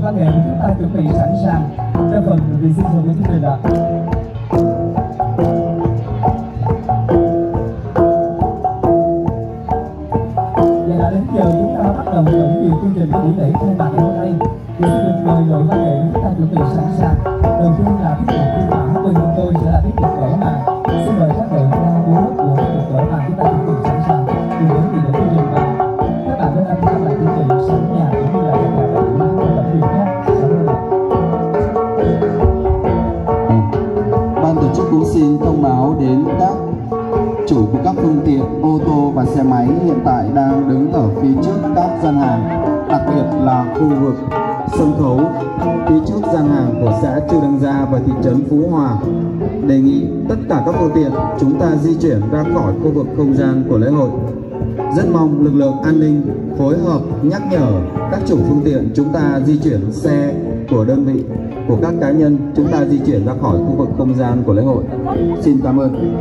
văn nghệ của chúng ta chuẩn bị sẵn sàng cho phần vị sinh thường của chương trình ạ. Và đã đến giờ chúng ta bắt đầu tổng duyệt chương trình của buổi lễ khai mạc ngày hôm nay. Thì xin được mời đội văn nghệ của chúng ta chuẩn bị sẵn sàng. Đầu tiên là tiết mục phiên bản bên chúng tôi sẽ là tiết mục mở màn. Xin mời các đội ca múa của tiết mục mở màn chúng ta chuẩn bị sẵn sàng cùng với vị đạo chương trình và các bạn bên anh tham lại chương trình sẵn nhà cũng như là các bạn của tập truyền khác. Ban tổ chức cũng xin thông báo đến các chủ của các phương tiện ô tô và xe máy hiện tại đang đứng ở phía trước các gian hàng, đặc biệt là khu vực sân khấu phía trước gian hàng của xã Chư Đăng Gia và thị trấn Phú Hòa. Đề nghị tất cả các phương tiện chúng ta di chuyển ra khỏi khu vực không gian của lễ hội. Rất mong lực lượng an ninh phối hợp nhắc nhở các chủ phương tiện chúng ta di chuyển xe của đơn vị, của các cá nhân chúng ta di chuyển ra khỏi khu vực không gian của lễ hội. Xin cảm ơn.